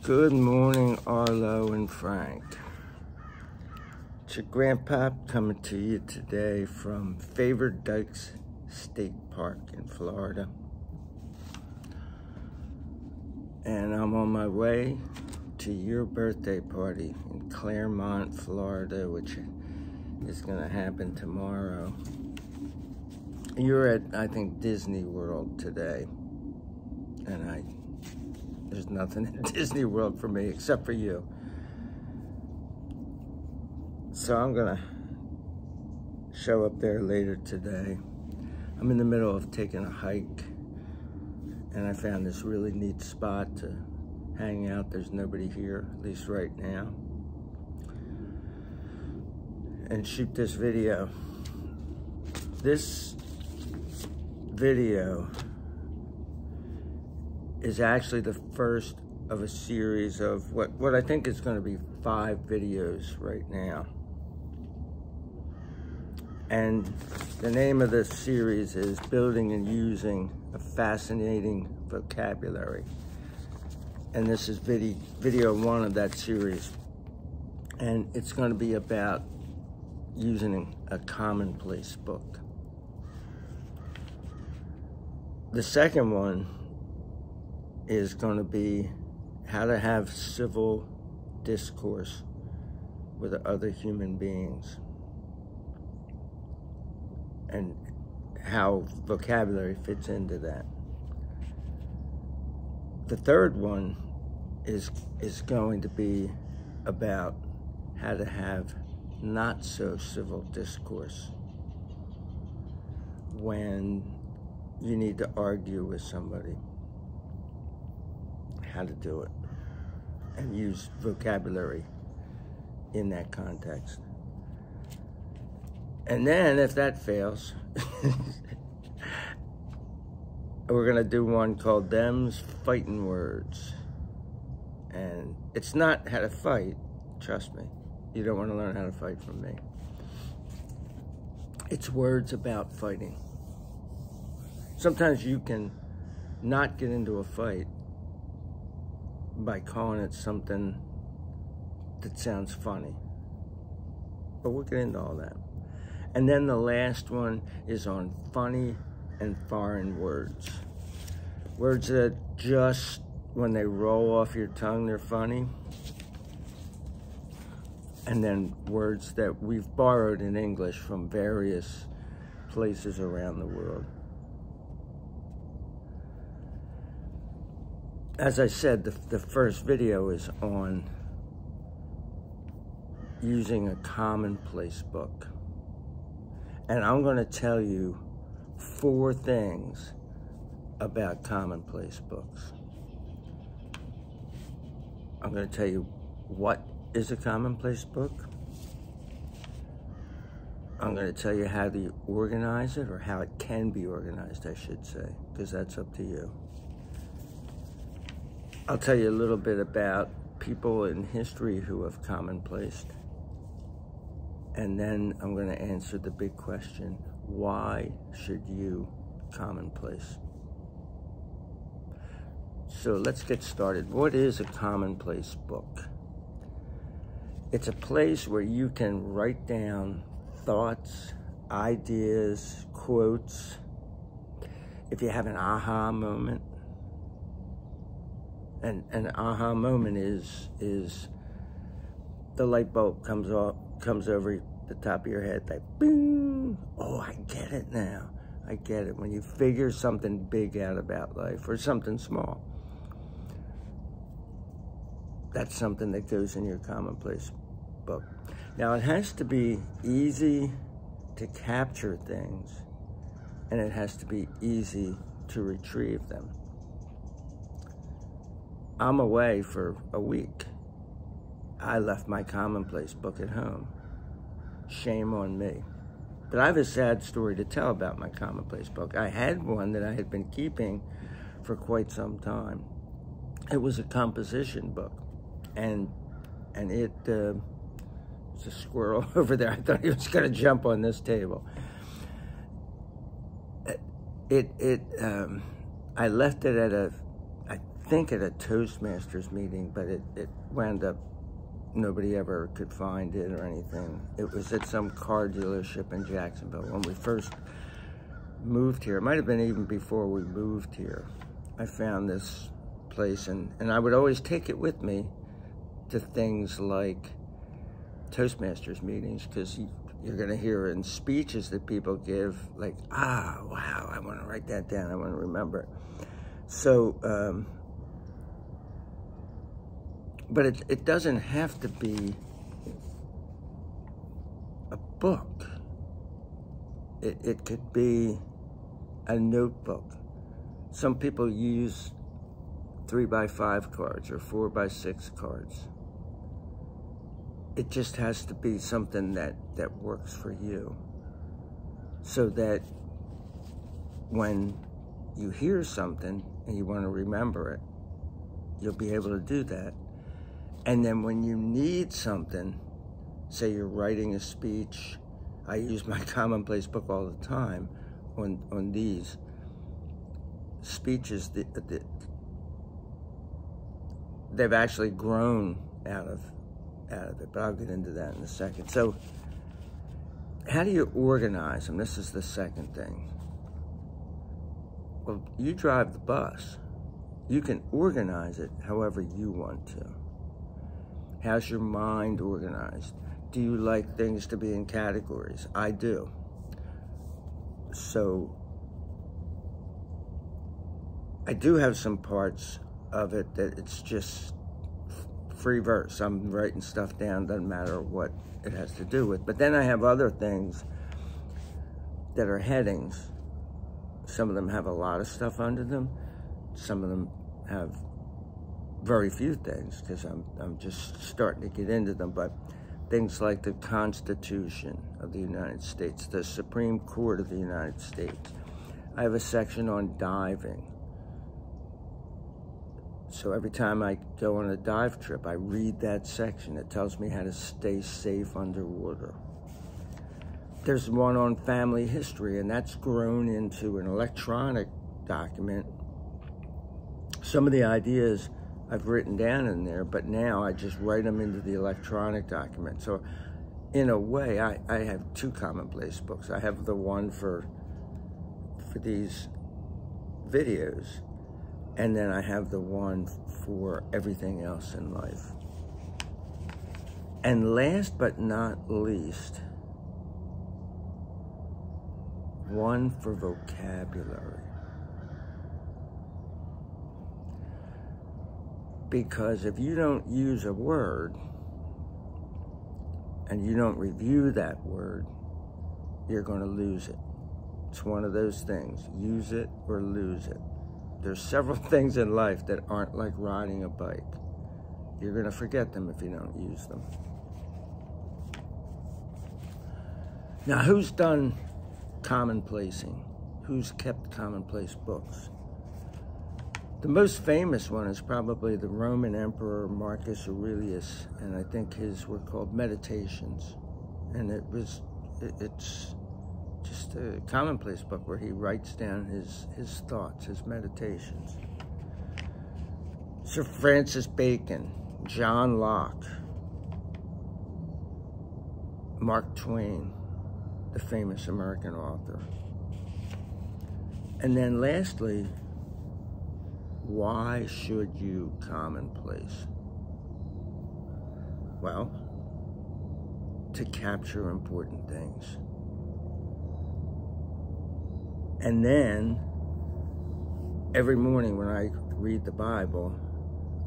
Good morning, Arlo and Frank. It's your grandpa coming to you today from Faver-Dykes State Park in Florida. And I'm on my way to your birthday party in Claremont, Florida, which is going to happen tomorrow. You're at, I think, Disney World today. And there's nothing in Disney World for me except for you. So I'm gonna show up there later today. I'm in the middle of taking a hike, and I found this really neat spot to hang out. There's nobody here, at least right now, and shoot this video. This video is actually the first of a series of what I think is going to be 5 videos right now. And the name of this series is Building and Using a Fascinating Vocabulary. And this is video 1 of that series. And it's going to be about using a commonplace book. The second one is going to be how to have civil discourse with other human beings and how vocabulary fits into that. The third one is going to be about how to have not so civil discourse when you need to argue with somebody. How to do it and use vocabulary in that context. And then if that fails, we're gonna do one called Them's Fighting Words. And it's not how to fight, trust me. You don't want to learn how to fight from me. It's words about fighting. Sometimes you can not get into a fight by calling it something that sounds funny. But we'll get into all that. And then the last one is on funny and foreign words. Words that just, when they roll off your tongue, they're funny. And then words that we've borrowed in English from various places around the world. As I said, the first video is on using a commonplace book. And I'm going to tell you 4 things about commonplace books. I'm going to tell you what is a commonplace book. I'm going to tell you how to organize it, or how it can be organized, I should say, because that's up to you. I'll tell you a little bit about people in history who have commonplaced. And then I'm going to answer the big question, why should you commonplace? So let's get started. What is a commonplace book? It's a place where you can write down thoughts, ideas, quotes. If you have an aha moment, and an aha moment is the light bulb comes over the top of your head, like, bing! Oh, I get it now. I get it. When you figure something big out about life, or something small, that's something that goes in your commonplace book. Now, it has to be easy to capture things, and it has to be easy to retrieve them. I'm away for a week. I left my commonplace book at home. Shame on me. But I have a sad story to tell about my commonplace book. I had one that I had been keeping for quite some time. It was a composition book. And it was a squirrel over there. I thought he was going to jump on this table. I left it at I think at a Toastmasters meeting, but it wound up, nobody ever could find it or anything. It was at some car dealership in Jacksonville when we first moved here. It might have been even before we moved here. I found this place, and I would always take it with me to things like Toastmasters meetings, because you're going to hear in speeches that people give, like, wow, I want to write that down, I want to remember it. So, but it doesn't have to be a book. It could be a notebook. Some people use 3x5 cards or 4x6 cards. It just has to be something that works for you, so that when you hear something and you want to remember it, you'll be able to do that. And then when you need something, say you're writing a speech, I use my Commonplace book all the time on these speeches. They've actually grown out of it, but I'll get into that in a second. So how do you organize them? This is the second thing. Well, you drive the bus. You can organize it however you want to. How's your mind organized? Do you like things to be in categories? I do. So I do have some parts of it that it's just free verse. I'm writing stuff down, doesn't matter what it has to do with. But then I have other things that are headings. Some of them have a lot of stuff under them. Some of them have very few things, because I'm just starting to get into them. But things like the Constitution of the United States, the Supreme Court of the United States. I have a section on diving. So every time I go on a dive trip, I read that section. It tells me how to stay safe underwater. There's one on family history, and that's grown into an electronic document. Some of the ideas I've written down in there, but now I just write them into the electronic document. So in a way, I have two Commonplace books. I have the one for these videos, and then I have the one for everything else in life. And last but not least, one for vocabulary. Because if you don't use a word and you don't review that word, you're going to lose it. It's one of those things. Use it or lose it. There's several things in life that aren't like riding a bike. You're going to forget them if you don't use them. Now, who's done commonplacing? Who's kept commonplace books? The most famous one is probably the Roman Emperor Marcus Aurelius, and I think his were called Meditations. And it's just a commonplace book where he writes down his thoughts, his meditations. Sir Francis Bacon, John Locke, Mark Twain, the famous American author. And then lastly, why should you commonplace? Well, to capture important things. And then, every morning when I read the Bible,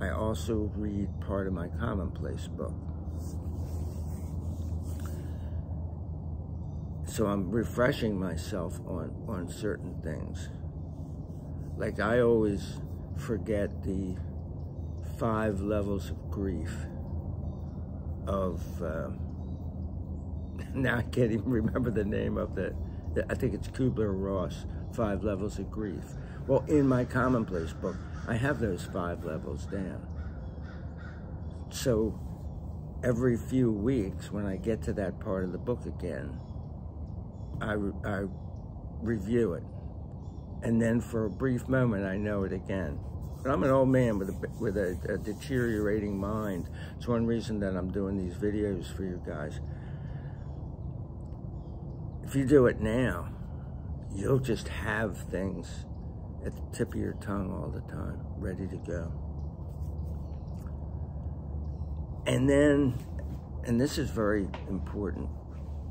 I also read part of my Commonplace book. So I'm refreshing myself on certain things. Like, I always forget the 5 levels of grief of, now I can't even remember the name of that. I think it's Kubler-Ross, 5 levels of grief. Well, in my Commonplace book, I have those 5 levels down. So every few weeks, when I get to that part of the book again, I review it. And then for a brief moment, I know it again. And I'm an old man with a deteriorating mind. It's one reason that I'm doing these videos for you guys. If you do it now, you'll just have things at the tip of your tongue all the time, ready to go. And then, and this is very important,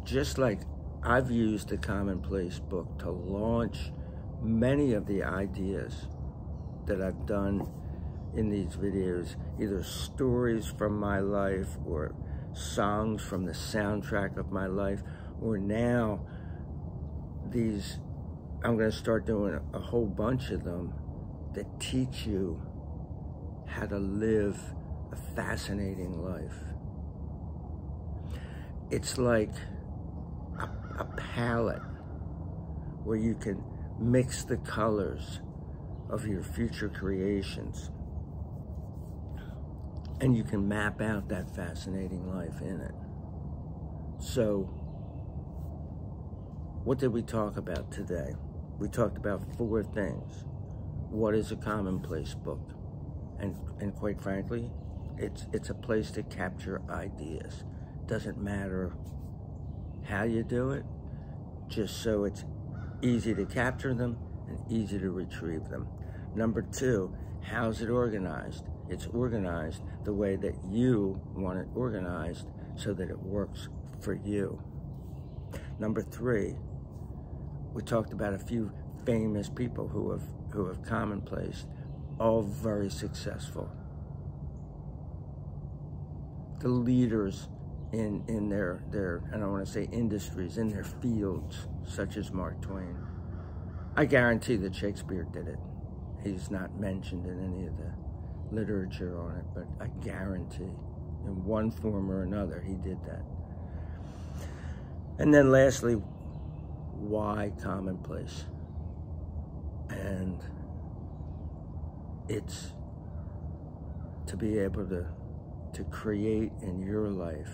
just like I've used the Commonplace book to launch many of the ideas that I've done in these videos, either stories from my life or songs from the soundtrack of my life, or now these, I'm going to start doing a whole bunch of them that teach you how to live a fascinating life. It's like a palette where you can mix the colors of your future creations, and you can map out that fascinating life in it. So, what did we talk about today? We talked about 4 things. What is a Commonplace book? And quite frankly, it's a place to capture ideas. Doesn't matter how you do it, just so it's easy to capture them and easy to retrieve them. Number 2, how's it organized? It's organized the way that you want it organized so that it works for you. Number 3, we talked about a few famous people who have Commonplace, all very successful. The leaders in their I don't want to say industries, in their fields, such as Mark Twain. I guarantee that Shakespeare did it. He's not mentioned in any of the literature on it, but I guarantee in one form or another he did that. And then lastly, why Commonplace? And it's to be able to create in your life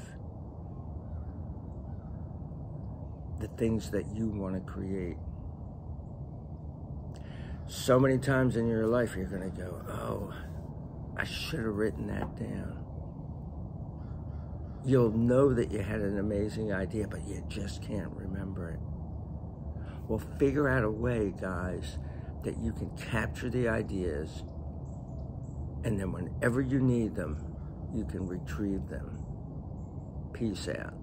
the things that you want to create. So many times in your life you're going to go, oh, I should have written that down. You'll know that you had an amazing idea, but you just can't remember it. Well, figure out a way, guys, that you can capture the ideas, and then whenever you need them, you can retrieve them. Peace out.